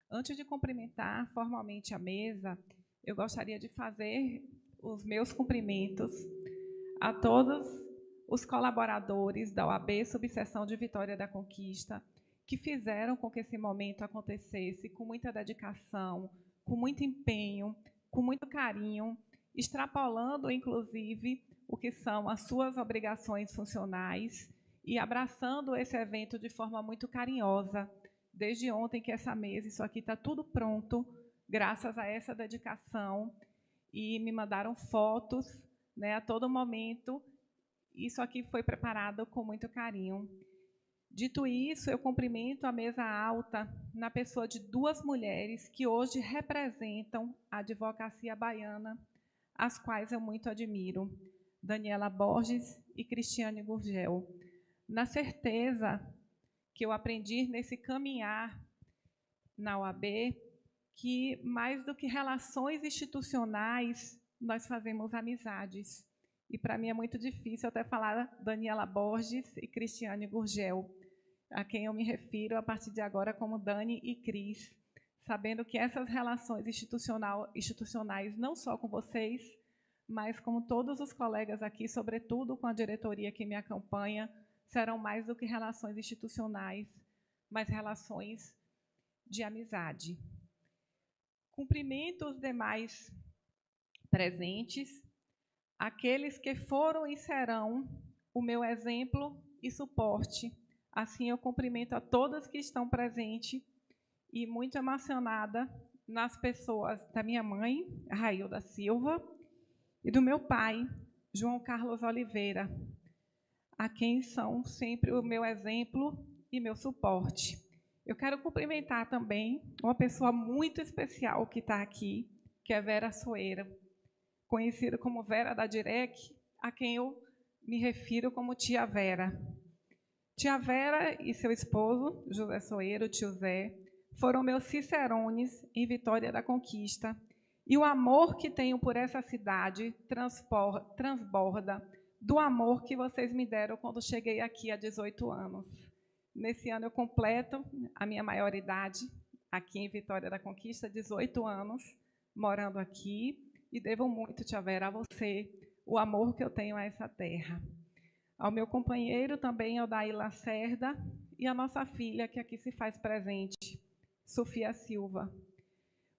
Antes de cumprimentar formalmente a mesa, eu gostaria de fazer os meus cumprimentos a todos os colaboradores da OAB Subseção de Vitória da Conquista, que fizeram com que esse momento acontecesse com muita dedicação, com muito empenho, com muito carinho, extrapolando, inclusive, o que são as suas obrigações funcionais e abraçando esse evento de forma muito carinhosa. Desde ontem que essa mesa, isso aqui está tudo pronto, graças a essa dedicação, e me mandaram fotos, né, a todo momento. Isso aqui foi preparado com muito carinho. Dito isso, eu cumprimento a mesa alta na pessoa de duas mulheres que hoje representam a advocacia baiana, as quais eu muito admiro, Daniela Borges e Cristiane Gurgel. Na certeza que eu aprendi nesse caminhar na OAB, que mais do que relações institucionais, nós fazemos amizades. E para mim é muito difícil até falar Daniela Borges e Cristiane Gurgel, a quem eu me refiro a partir de agora como Dani e Cris, sabendo que essas relações institucionais, não só com vocês, mas com todos os colegas aqui, sobretudo com a diretoria que me acompanha, serão mais do que relações institucionais, mas relações de amizade. Cumprimento os demais presentes, aqueles que foram e serão o meu exemplo e suporte. Assim, eu cumprimento a todas que estão presentes e muito emocionada nas pessoas da minha mãe, Railda Silva, e do meu pai, João Carlos Oliveira, a quem são sempre o meu exemplo e meu suporte. Eu quero cumprimentar também uma pessoa muito especial que está aqui, que é Vera Soeira, conhecida como Vera da Direc, a quem eu me refiro como Tia Vera. Tia Vera e seu esposo, José Soeiro, o tio Zé, foram meus cicerones em Vitória da Conquista, e o amor que tenho por essa cidade transborda do amor que vocês me deram quando cheguei aqui há 18 anos. Nesse ano eu completo a minha maioridade, aqui em Vitória da Conquista, 18 anos, morando aqui, e devo muito, Tia Vera, a você, o amor que eu tenho a essa terra. Ao meu companheiro também, Odair Lacerda, e a nossa filha, que aqui se faz presente, Sofia Silva.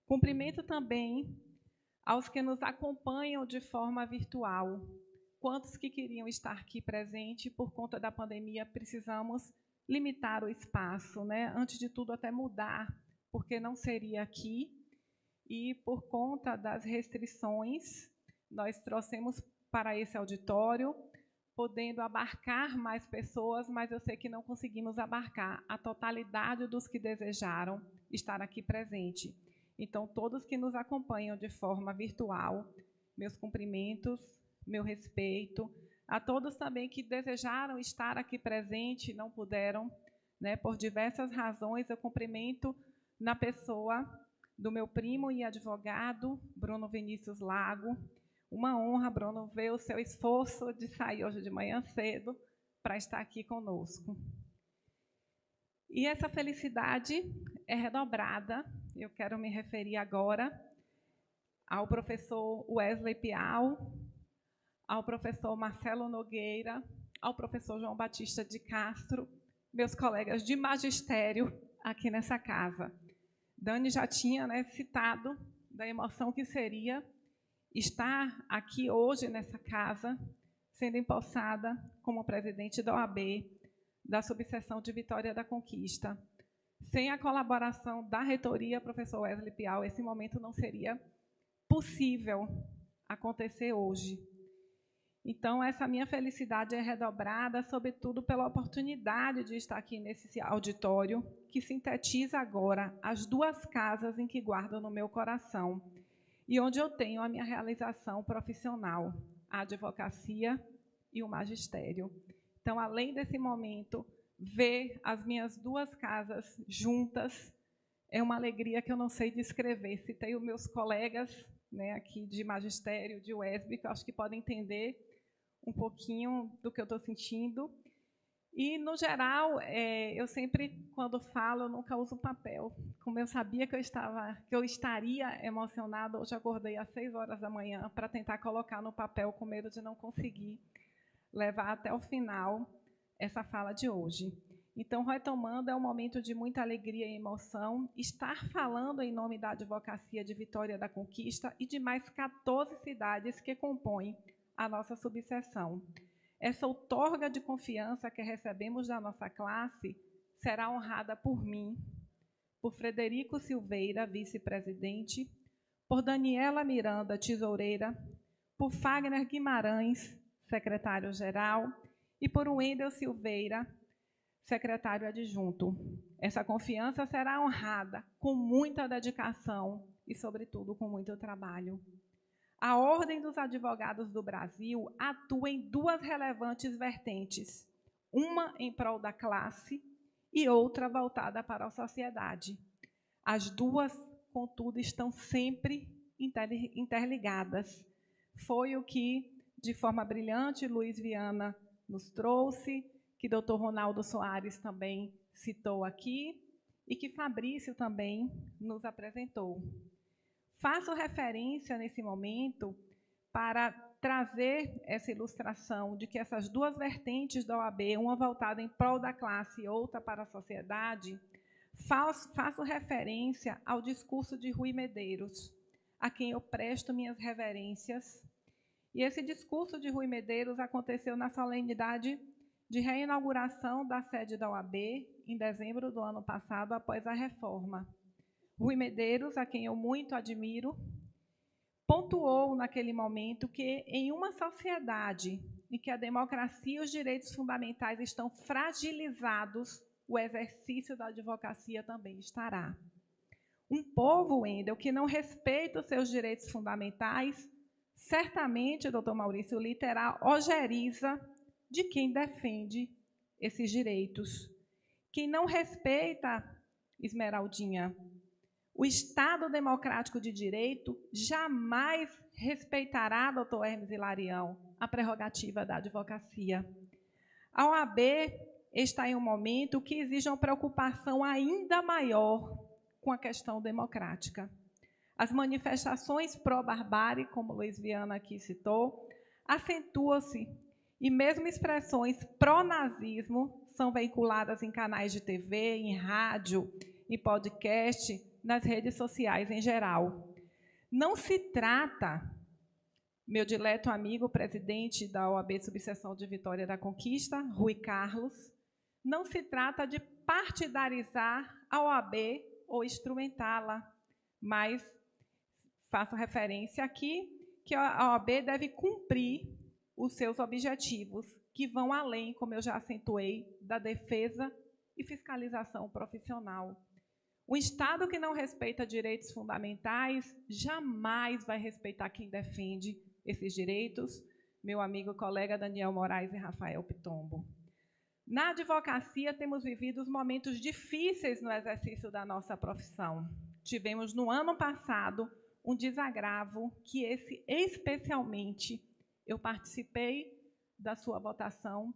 Cumprimento também aos que nos acompanham de forma virtual. Quantos que queriam estar aqui presente, por conta da pandemia, precisamos limitar o espaço, né? Antes de tudo, até mudar, porque não seria aqui. E, por conta das restrições, nós trouxemos para esse auditório, podendo abarcar mais pessoas, mas eu sei que não conseguimos abarcar a totalidade dos que desejaram estar aqui presente. Então, todos que nos acompanham de forma virtual, meus cumprimentos, meu respeito. A todos também que desejaram estar aqui presente e não puderam, né, por diversas razões, eu cumprimento na pessoa do meu primo e advogado, Bruno Vinícius Lago. Uma honra, Bruno, ver o seu esforço de sair hoje de manhã cedo para estar aqui conosco. E essa felicidade é redobrada. Eu quero me referir agora ao professor Wesley Piau, ao professor Marcelo Nogueira, ao professor João Batista de Castro, meus colegas de magistério aqui nessa casa. Dani já tinha, né, citado da emoção que seria estar aqui hoje nessa casa, sendo empossada como presidente da OAB, da subseção de Vitória da Conquista. Sem a colaboração da reitoria, professor Wesley Piau, esse momento não seria possível acontecer hoje. Então, essa minha felicidade é redobrada, sobretudo pela oportunidade de estar aqui nesse auditório, que sintetiza agora as duas casas em que guardo no meu coração, e onde eu tenho a minha realização profissional, a advocacia e o magistério. Então, além desse momento, ver as minhas duas casas juntas é uma alegria que eu não sei descrever. Citei os meus colegas, né, aqui de magistério, de UESB, que eu acho que podem entender um pouquinho do que eu estou sentindo. E, no geral, eu sempre, quando falo, eu nunca uso papel. Como eu sabia que eu estaria emocionada, hoje acordei às 6 horas da manhã para tentar colocar no papel, com medo de não conseguir levar até o final essa fala de hoje. Então, retomando, é um momento de muita alegria e emoção estar falando em nome da Advocacia de Vitória da Conquista e de mais 14 cidades que compõem a nossa subseção. Essa outorga de confiança que recebemos da nossa classe será honrada por mim, por Frederico Silveira, vice-presidente, por Daniela Miranda, tesoureira, por Fagner Guimarães, secretário-geral, e por Wendel Silveira, secretário adjunto. Essa confiança será honrada com muita dedicação e, sobretudo, com muito trabalho. A Ordem dos Advogados do Brasil atua em duas relevantes vertentes, uma em prol da classe e outra voltada para a sociedade. As duas, contudo, estão sempre interligadas. Foi o que, de forma brilhante, Luiz Viana nos trouxe, que Dr. Ronaldo Soares também citou aqui e que Fabrício também nos apresentou. Faço referência, nesse momento, para trazer essa ilustração de que essas duas vertentes da OAB, uma voltada em prol da classe e outra para a sociedade, faço referência ao discurso de Rui Medeiros, a quem eu presto minhas reverências. E esse discurso de Rui Medeiros aconteceu na solenidade de reinauguração da sede da OAB, em dezembro do ano passado, após a reforma. Rui Medeiros, a quem eu muito admiro, pontuou naquele momento que, em uma sociedade em que a democracia e os direitos fundamentais estão fragilizados, o exercício da advocacia também estará. Um povo, Wendel, que não respeita os seus direitos fundamentais, certamente, doutor Maurício, lhe terá ojeriza de quem defende esses direitos. Quem não respeita, Esmeraldinha, o Estado democrático de direito jamais respeitará, doutor Hermes Hilarião, a prerrogativa da advocacia. A OAB está em um momento que exige uma preocupação ainda maior com a questão democrática. As manifestações pró-barbárie, como Luiz Viana aqui citou, acentuam-se, e mesmo expressões pró-nazismo são veiculadas em canais de TV, em rádio, em podcast, nas redes sociais em geral. Não se trata, meu dileto amigo, presidente da OAB Subseção de Vitória da Conquista, Rui Carlos, não se trata de partidarizar a OAB ou instrumentá-la, mas faço referência aqui que a OAB deve cumprir os seus objetivos, que vão além, como eu já acentuei, da defesa e fiscalização profissional. O Estado que não respeita direitos fundamentais jamais vai respeitar quem defende esses direitos, meu amigo e colega Daniel Moraes e Rafael Pitombo. Na advocacia, temos vivido momentos difíceis no exercício da nossa profissão. Tivemos, no ano passado, um desagravo que esse, especialmente, eu participei da sua votação,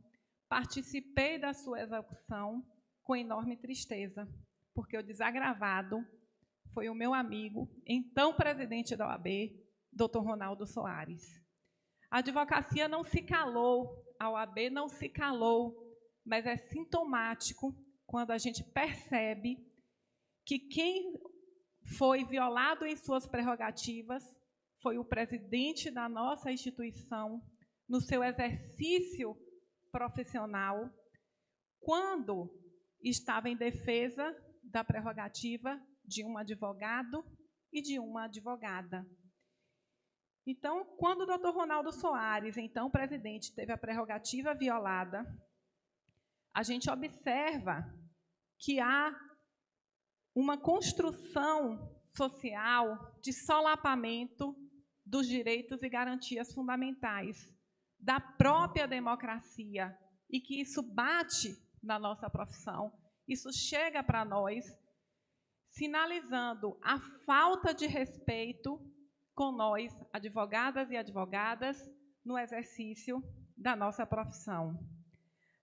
participei da sua execução com enorme tristeza, porque o desagravado foi o meu amigo, então presidente da OAB, Dr. Ronaldo Soares. A advocacia não se calou, a OAB não se calou, mas é sintomático quando a gente percebe que quem foi violado em suas prerrogativas foi o presidente da nossa instituição, no seu exercício profissional, quando estava em defesa da prerrogativa de um advogado e de uma advogada. Então, quando o doutor Ronaldo Soares, então presidente, teve a prerrogativa violada, a gente observa que há uma construção social de solapamento dos direitos e garantias fundamentais da própria democracia, e que isso bate na nossa profissão, isso chega para nós, sinalizando a falta de respeito com nós, advogadas e advogadas, no exercício da nossa profissão.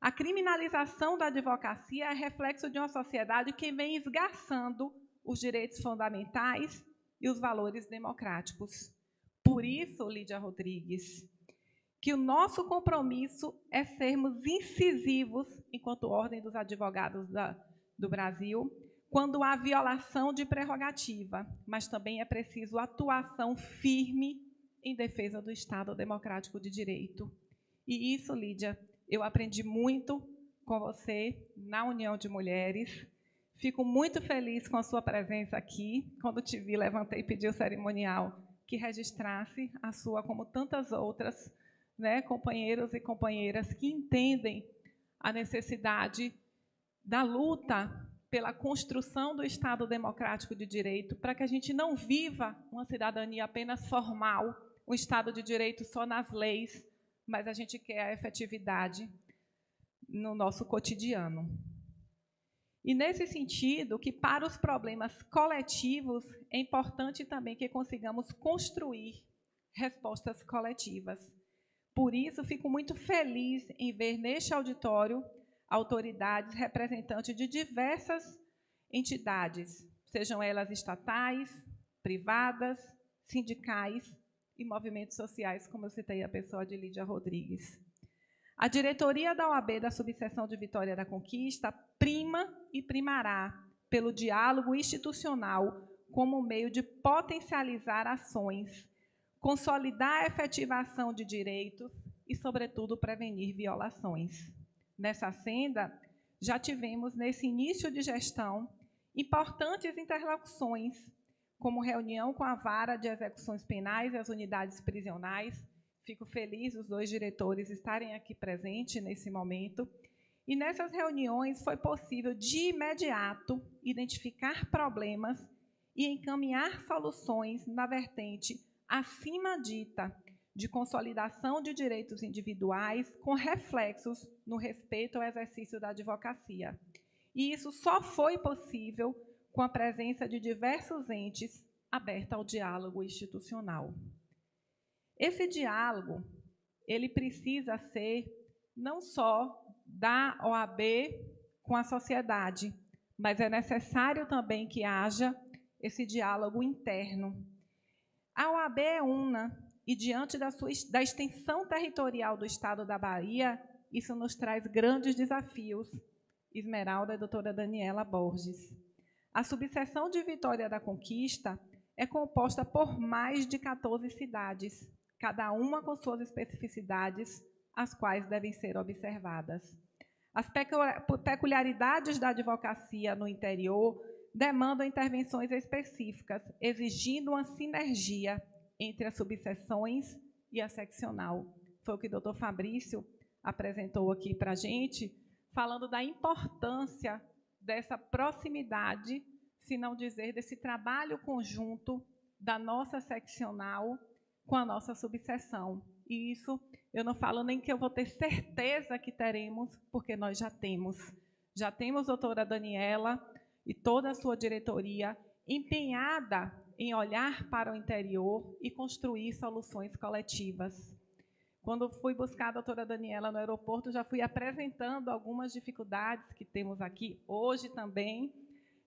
A criminalização da advocacia é reflexo de uma sociedade que vem esgarçando os direitos fundamentais e os valores democráticos. Por isso, Lídia Rodrigues, que o nosso compromisso é sermos incisivos, enquanto Ordem dos Advogados do Brasil, quando há violação de prerrogativa, mas também é preciso atuação firme em defesa do Estado democrático de direito. E isso, Lídia, eu aprendi muito com você na União de Mulheres. Fico muito feliz com a sua presença aqui. Quando te vi, levantei e pedi ao cerimonial que registrasse a sua, como tantas outras, né, companheiros e companheiras que entendem a necessidade da luta pela construção do Estado democrático de direito, para que a gente não viva uma cidadania apenas formal, um Estado de direito só nas leis, mas a gente quer a efetividade no nosso cotidiano. E, nesse sentido, que para os problemas coletivos, é importante também que consigamos construir respostas coletivas. Por isso, fico muito feliz em ver neste auditório autoridades representantes de diversas entidades, sejam elas estatais, privadas, sindicais e movimentos sociais, como eu citei a pessoa de Lídia Rodrigues. A diretoria da OAB da subseção de Vitória da Conquista prima e primará pelo diálogo institucional como meio de potencializar ações, consolidar a efetivação de direitos e, sobretudo, prevenir violações. Nessa senda, já tivemos, nesse início de gestão, importantes interlocuções, como reunião com a Vara de Execuções Penais e as unidades prisionais. Fico feliz os dois diretores estarem aqui presentes nesse momento. E nessas reuniões foi possível, de imediato, identificar problemas e encaminhar soluções na vertente acima dita de consolidação de direitos individuais com reflexos no respeito ao exercício da advocacia. E isso só foi possível com a presença de diversos entes abertos ao diálogo institucional. Esse diálogo, ele precisa ser não só da OAB com a sociedade, mas é necessário também que haja esse diálogo interno. A OAB é una, e diante da extensão territorial do Estado da Bahia, isso nos traz grandes desafios. Esmeralda e doutora Daniela Borges. A subseção de Vitória da Conquista é composta por mais de 14 cidades, cada uma com suas especificidades, as quais devem ser observadas. As peculiaridades da advocacia no interior demandam intervenções específicas, exigindo uma sinergia entre as subseções e a seccional. Foi o que o doutor Fabrício apresentou aqui para a gente, falando da importância dessa proximidade, se não dizer desse trabalho conjunto da nossa seccional com a nossa subseção. E isso eu não falo nem que eu vou ter certeza que teremos, porque nós já temos. Já temos a doutora Daniela e toda a sua diretoria empenhada em olhar para o interior e construir soluções coletivas. Quando fui buscar a doutora Daniela no aeroporto, já fui apresentando algumas dificuldades que temos aqui. Hoje também,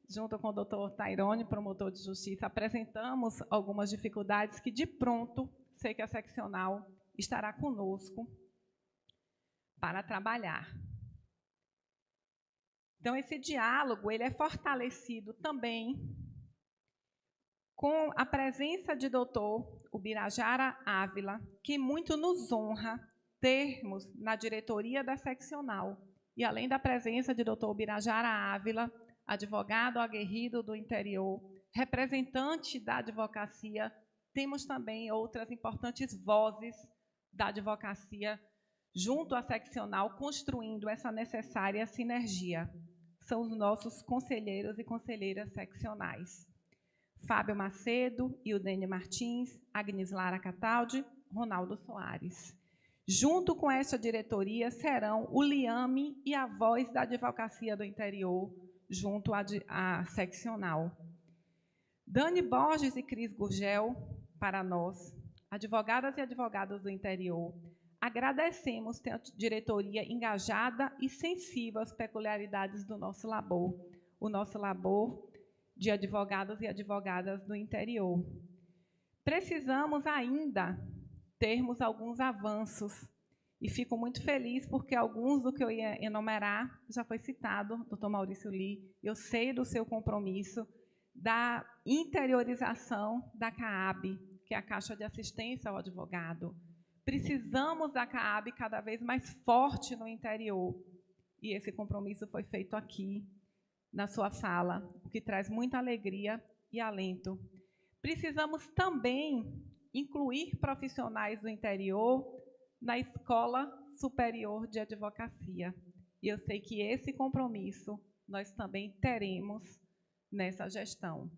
junto com o doutor Tairone, promotor de justiça, apresentamos algumas dificuldades que, de pronto, sei que a seccional estará conosco para trabalhar. Então, esse diálogo ele é fortalecido também com a presença de doutor Ubirajara Ávila, que muito nos honra termos na diretoria da seccional. E, além da presença de doutor Ubirajara Ávila, advogado aguerrido do interior, representante da advocacia, temos também outras importantes vozes da advocacia junto à seccional, construindo essa necessária sinergia. São os nossos conselheiros e conselheiras seccionais. Fábio Macedo, Ildene Martins, Agnes Lara Cataldi, Ronaldo Soares. Junto com esta diretoria serão o liame e a voz da advocacia do interior, junto à seccional. Dani Borges e Cris Gurgel, para nós, advogadas e advogados do interior, agradecemos ter a diretoria engajada e sensível às peculiaridades do nosso labor, o nosso labor de advogados e advogadas do interior. Precisamos ainda termos alguns avanços, e fico muito feliz porque alguns do que eu ia enumerar já foi citado, doutor Maurício Lee. Eu sei do seu compromisso da interiorização da CAAB, que é a Caixa de Assistência ao Advogado. Precisamos da CAAB cada vez mais forte no interior, e esse compromisso foi feito aqui, na sua fala, o que traz muita alegria e alento. Precisamos também incluir profissionais do interior na Escola Superior de Advocacia. E eu sei que esse compromisso nós também teremos nessa gestão.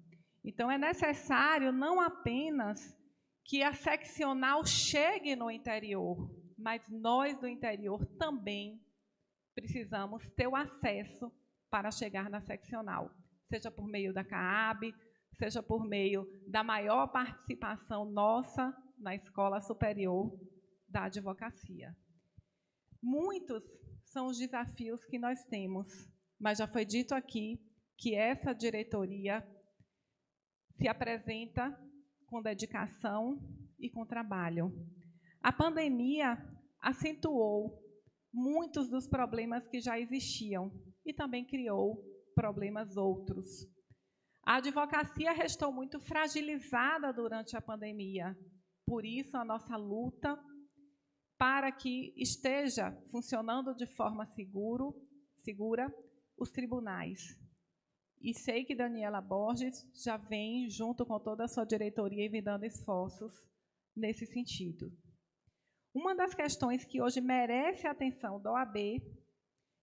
Então, é necessário não apenas que a seccional chegue no interior, mas nós do interior também precisamos ter o acesso para chegar na seccional, seja por meio da CAAB, seja por meio da maior participação nossa na Escola Superior da Advocacia. Muitos são os desafios que nós temos, mas já foi dito aqui que essa diretoria se apresenta com dedicação e com trabalho. A pandemia acentuou muitos dos problemas que já existiam e também criou problemas outros. A advocacia restou muito fragilizada durante a pandemia, por isso a nossa luta para que esteja funcionando de forma segura os tribunais. E sei que Daniela Borges já vem, junto com toda a sua diretoria, envidando esforços nesse sentido. Uma das questões que hoje merece a atenção da OAB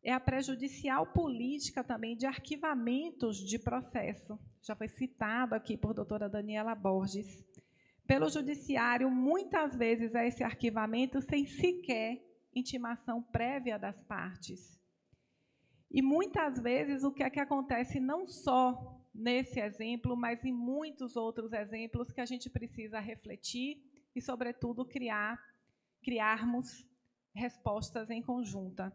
é a prejudicial política também de arquivamentos de processo. Já foi citado aqui por doutora Daniela Borges. Pelo judiciário, muitas vezes é esse arquivamento sem sequer intimação prévia das partes. E muitas vezes o que é que acontece não só nesse exemplo, mas em muitos outros exemplos que a gente precisa refletir e, sobretudo, criarmos respostas em conjunta,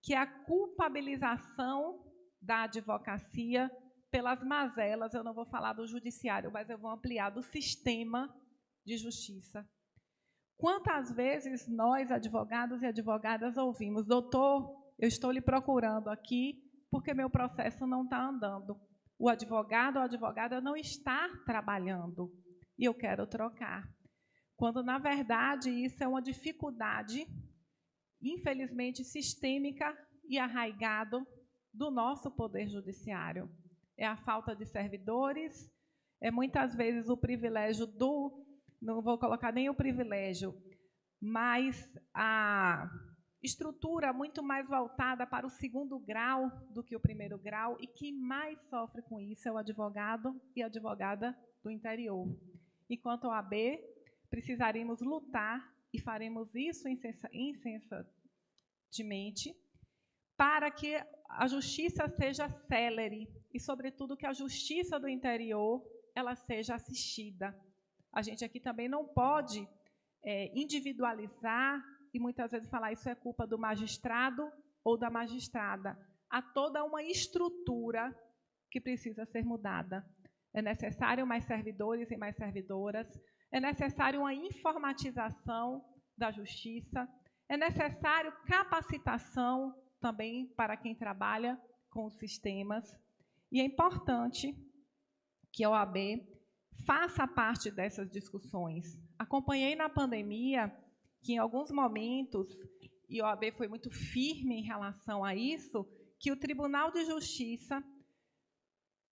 que é a culpabilização da advocacia pelas mazelas, eu não vou falar do judiciário, mas eu vou ampliar, do sistema de justiça. Quantas vezes nós, advogados e advogadas, ouvimos: doutor, eu estou lhe procurando aqui porque meu processo não está andando. O advogado ou a advogada não está trabalhando e eu quero trocar. Quando, na verdade, isso é uma dificuldade, infelizmente, sistêmica e arraigado do nosso poder judiciário. É a falta de servidores, é muitas vezes o privilégio não vou colocar nem o privilégio, mas a estrutura muito mais voltada para o segundo grau do que o primeiro grau, e quem mais sofre com isso é o advogado e a advogada do interior. Enquanto a OAB, precisaríamos lutar, e faremos isso incessantemente, para que a justiça seja célere e, sobretudo, que a justiça do interior ela seja assistida. A gente aqui também não pode individualizar e muitas vezes falar isso é culpa do magistrado ou da magistrada. Há toda uma estrutura que precisa ser mudada. É necessário mais servidores e mais servidoras, é necessário uma informatização da justiça, é necessário capacitação também para quem trabalha com os sistemas, e é importante que a OAB faça parte dessas discussões. Acompanhei na pandemia que, em alguns momentos, e a OAB foi muito firme em relação a isso, que o Tribunal de Justiça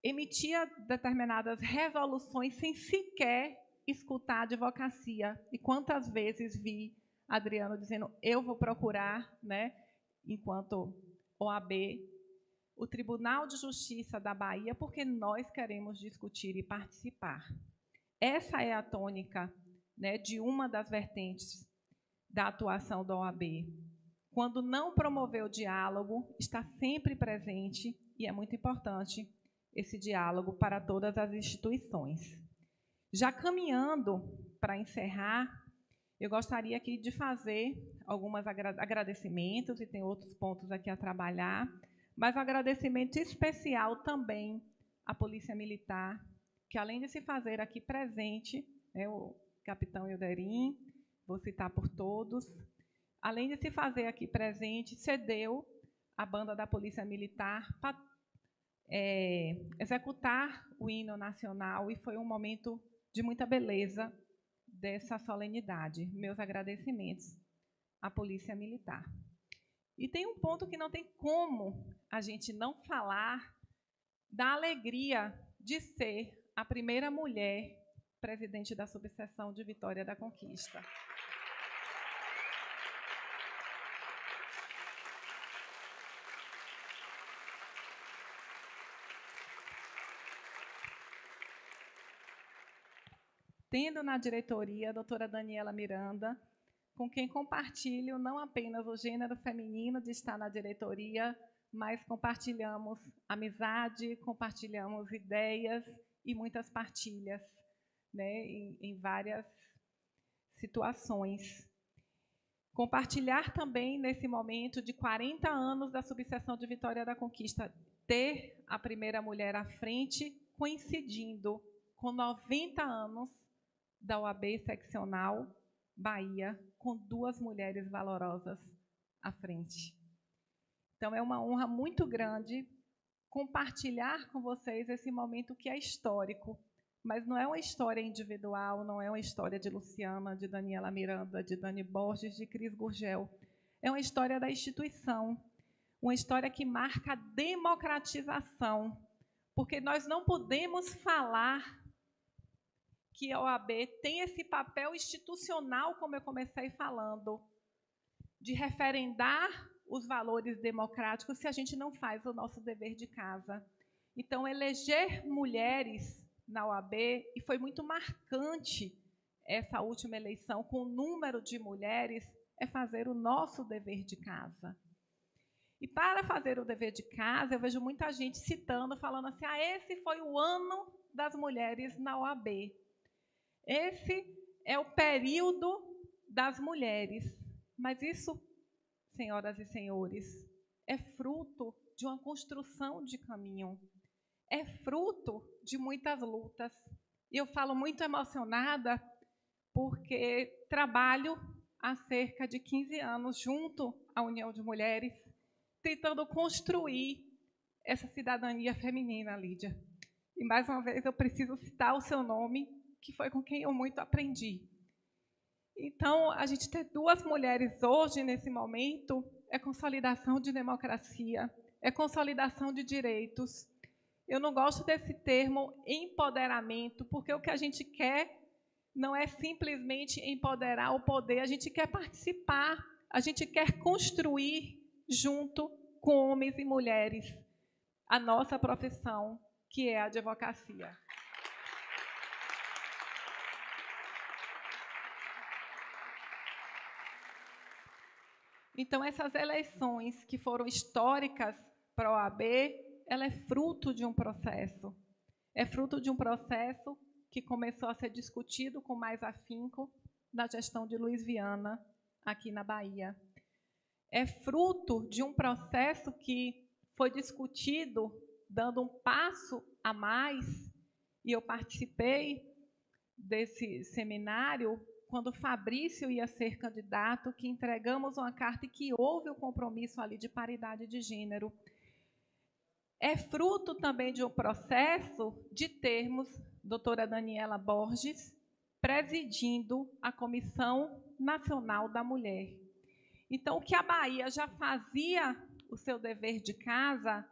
emitia determinadas resoluções sem sequer escutar a advocacia. E quantas vezes vi Adriano dizendo: eu vou procurar, né, enquanto OAB, o Tribunal de Justiça da Bahia, porque nós queremos discutir e participar. Essa é a tônica, né, de uma das vertentes da atuação da OAB. Quando não promover o diálogo, está sempre presente, e é muito importante esse diálogo para todas as instituições. Já caminhando para encerrar, Eu gostaria aqui de fazer alguns agradecimentos, e tem outros pontos aqui a trabalhar, mas um agradecimento especial também à Polícia Militar, que além de se fazer aqui presente, né, o capitão Ilderim, vou citar por todos, além de se fazer aqui presente, cedeu a banda da Polícia Militar para executar o hino nacional, e foi um momento de muita beleza dessa solenidade. Meus agradecimentos à Polícia Militar. E tem um ponto que não tem como a gente não falar da alegria de ser a primeira mulher presidente da subseção de Vitória da Conquista. Tendo na diretoria a doutora Daniela Miranda, com quem compartilho não apenas o gênero feminino de estar na diretoria, mas compartilhamos amizade, compartilhamos ideias e muitas partilhas, né, em várias situações. Compartilhar também nesse momento de 40 anos da subseção de Vitória da Conquista, ter a primeira mulher à frente, coincidindo com 90 anos da OAB seccional Bahia, com 2 mulheres valorosas à frente. Então, é uma honra muito grande compartilhar com vocês esse momento que é histórico, mas não é uma história individual, não é uma história de Luciana, de Daniela Miranda, de Dani Borges, de Cris Gurgel. É uma história da instituição, uma história que marca a democratização, porque nós não podemos falar que a OAB tem esse papel institucional, como eu comecei falando, de referendar os valores democráticos se a gente não faz o nosso dever de casa. Então, eleger mulheres na OAB, e foi muito marcante essa última eleição, com o número de mulheres, é fazer o nosso dever de casa. E para fazer o dever de casa, eu vejo muita gente citando, falando assim, esse foi o ano das mulheres na OAB. Esse é o período das mulheres. Mas isso, senhoras e senhores, é fruto de uma construção de caminho. É fruto de muitas lutas. E eu falo muito emocionada porque trabalho há cerca de 15 anos junto à União de Mulheres, tentando construir essa cidadania feminina, Lídia. E, mais uma vez, eu preciso citar o seu nome, que foi com quem eu muito aprendi. Então, a gente ter 2 mulheres hoje, nesse momento, é consolidação de democracia, é consolidação de direitos. Eu não gosto desse termo empoderamento, porque o que a gente quer não é simplesmente empoderar o poder, a gente quer participar, a gente quer construir junto com homens e mulheres a nossa profissão, que é a advocacia. Então, essas eleições que foram históricas para a OAB, ela é fruto de um processo. É fruto de um processo que começou a ser discutido com mais afinco na gestão de Luiz Viana, aqui na Bahia. É fruto de um processo que foi discutido dando um passo a mais, e eu participei desse seminário quando Fabrício ia ser candidato, que entregamos uma carta e que houve o compromisso ali de paridade de gênero. É fruto também de um processo de termos doutora Daniela Borges presidindo a Comissão Nacional da Mulher. Então, o que a Bahia já fazia o seu dever de casa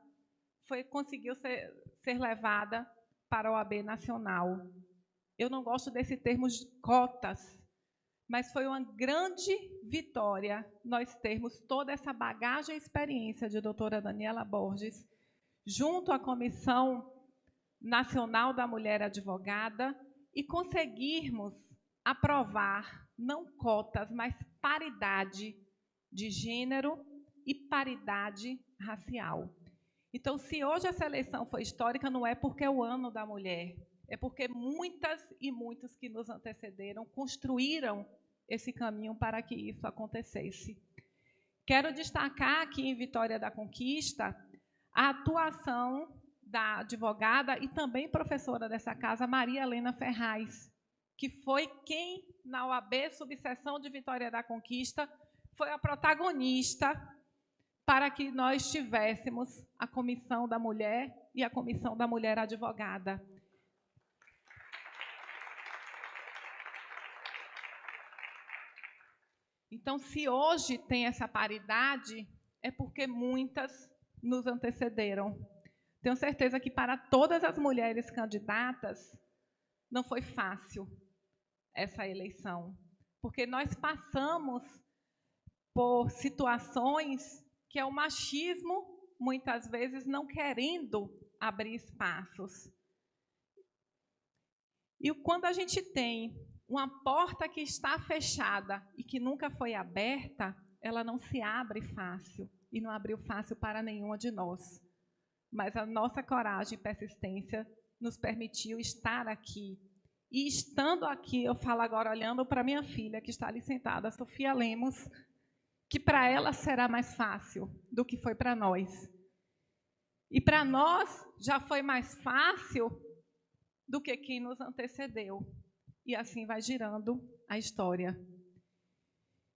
conseguiu ser levada para a OAB Nacional. Eu não gosto desse termo de cotas, mas foi uma grande vitória nós termos toda essa bagagem e experiência de doutora Daniela Borges, junto à Comissão Nacional da Mulher Advogada, e conseguirmos aprovar, não cotas, mas paridade de gênero e paridade racial. Então, se hoje essa eleição foi histórica, não é porque é o ano da mulher, é porque muitas e muitos que nos antecederam construíram esse caminho para que isso acontecesse. Quero destacar aqui em Vitória da Conquista a atuação da advogada e também professora dessa casa, Maria Helena Ferraz, que foi quem, na OAB Subseção de Vitória da Conquista, foi a protagonista para que nós tivéssemos a Comissão da Mulher e a Comissão da Mulher Advogada. Então, se hoje tem essa paridade, é porque muitas nos antecederam. Tenho certeza que para todas as mulheres candidatas não foi fácil essa eleição, porque nós passamos por situações que é o machismo, muitas vezes, não querendo abrir espaços. E quando a gente tem uma porta que está fechada e que nunca foi aberta, ela não se abre fácil, e não abriu fácil para nenhuma de nós. Mas a nossa coragem e persistência nos permitiu estar aqui. E estando aqui, eu falo agora olhando para minha filha, que está ali sentada, Sofia Lemos, que para ela será mais fácil do que foi para nós. E para nós já foi mais fácil do que quem nos antecedeu. E assim vai girando a história.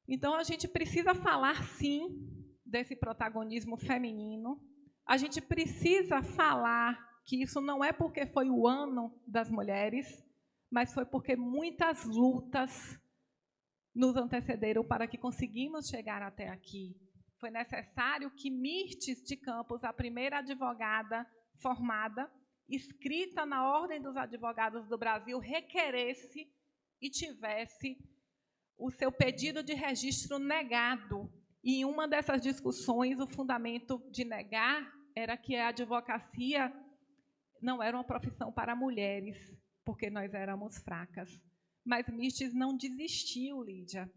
Então, a gente precisa falar, sim, desse protagonismo feminino. A gente precisa falar que isso não é porque foi o ano das mulheres, mas foi porque muitas lutas nos antecederam para que conseguimos chegar até aqui. Foi necessário que Mirtes de Campos, a primeira advogada formada, inscrita na Ordem dos Advogados do Brasil, requeresse e tivesse o seu pedido de registro negado. E em uma dessas discussões, o fundamento de negar era que a advocacia não era uma profissão para mulheres, porque nós éramos fracas. Mas Mirtes não desistiu, Lídia,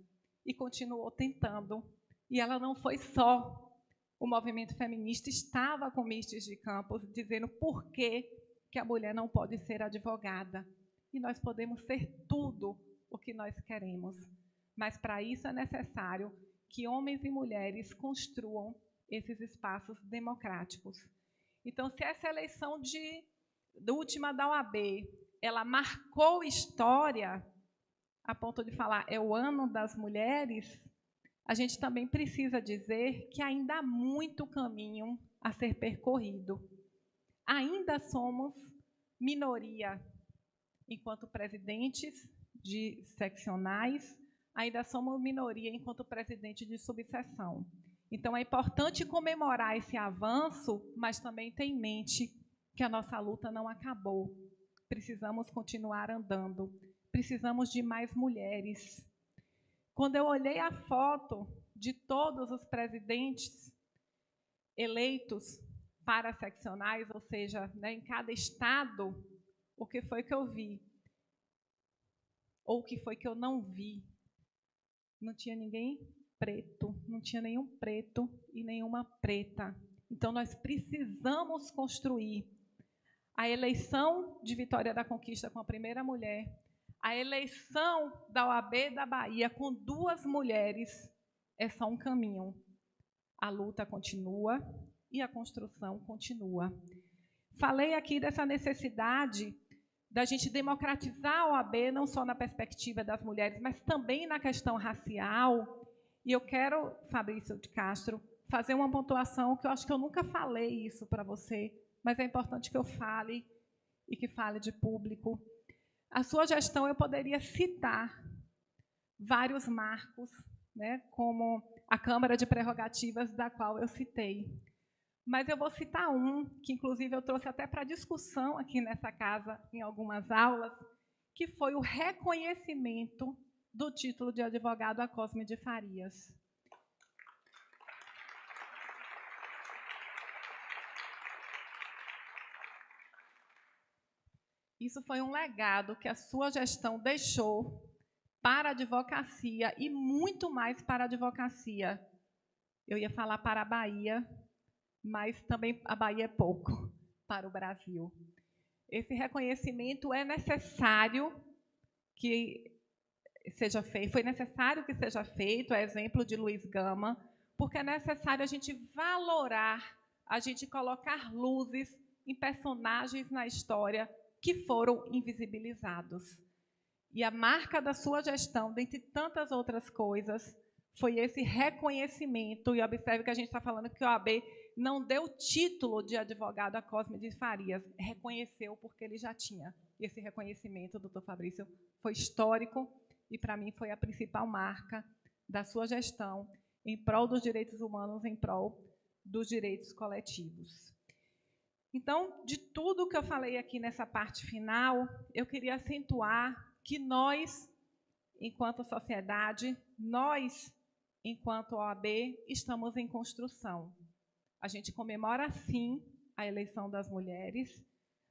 e continuou tentando. E ela não foi só. O movimento feminista estava com Mirtes de Campos, dizendo por que a mulher não pode ser advogada. E nós podemos ser tudo o que nós queremos. Mas, para isso, é necessário que homens e mulheres construam esses espaços democráticos. Então, se essa eleição última da OAB, ela marcou história, a ponto de falar é o ano das mulheres, a gente também precisa dizer que ainda há muito caminho a ser percorrido. Ainda somos minoria enquanto presidentes de seccionais, ainda somos minoria enquanto presidente de subseção. Então, é importante comemorar esse avanço, mas também ter em mente que a nossa luta não acabou. Precisamos continuar andando. Precisamos de mais mulheres. Quando eu olhei a foto de todos os presidentes eleitos para seccionais, ou seja, em cada estado, o que foi que eu vi? Ou o que foi que eu não vi? Não tinha ninguém preto, não tinha nenhum preto e nenhuma preta. Então, nós precisamos construir a eleição de Vitória da Conquista com a primeira mulher, a eleição da OAB da Bahia com 2 mulheres, é só um caminho. A luta continua e a construção continua. Falei aqui dessa necessidade da gente democratizar a OAB, não só na perspectiva das mulheres, mas também na questão racial. E eu quero, Fabrício de Castro, fazer uma pontuação que eu acho que eu nunca falei isso para você, mas é importante que eu fale e que fale de público. A sua gestão, eu poderia citar vários marcos, como a Câmara de Prerrogativas, da qual eu citei. Mas eu vou citar um, que inclusive eu trouxe até para discussão aqui nessa casa, em algumas aulas, que foi o reconhecimento do título de advogado a Cosme de Farias. Isso foi um legado que a sua gestão deixou para a advocacia e muito mais para a advocacia. Eu ia falar para a Bahia, mas também a Bahia é pouco para o Brasil. Esse reconhecimento é necessário que seja feito, foi necessário que seja feito, é exemplo de Luiz Gama, porque é necessário a gente valorar, a gente colocar luzes em personagens na história que foram invisibilizados. E a marca da sua gestão, dentre tantas outras coisas, foi esse reconhecimento, e observe que a gente está falando que o OAB não deu título de advogado a Cosme de Farias, reconheceu porque ele já tinha. E esse reconhecimento, doutor Fabrício, foi histórico e, para mim, foi a principal marca da sua gestão em prol dos direitos humanos, em prol dos direitos coletivos. Então, de tudo que eu falei aqui nessa parte final, eu queria acentuar que nós, enquanto sociedade, nós, enquanto OAB, estamos em construção. A gente comemora, sim, a eleição das mulheres,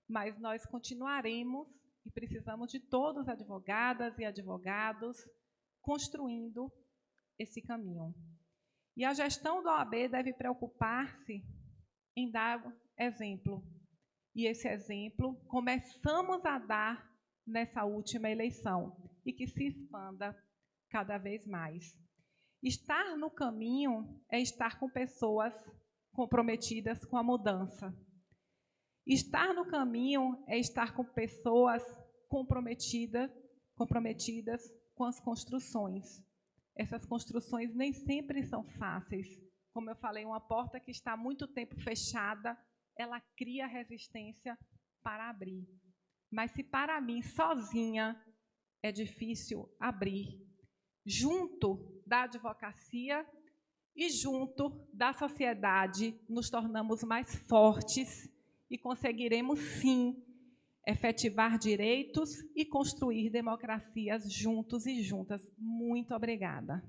mas nós continuaremos, e precisamos de todos, advogadas e advogados, construindo esse caminho. E a gestão da OAB deve preocupar-se em dar exemplo. E esse exemplo começamos a dar nessa última eleição, e que se expanda cada vez mais. Estar no caminho é estar com pessoas comprometidas com a mudança. Estar no caminho é estar com pessoas comprometidas com as construções. Essas construções nem sempre são fáceis. Como eu falei, uma porta que está há muito tempo fechada, ela cria resistência para abrir. Mas se para mim, sozinha, é difícil abrir, junto da advocacia e junto da sociedade, nos tornamos mais fortes e conseguiremos, sim, efetivar direitos e construir democracias juntos e juntas. Muito obrigada.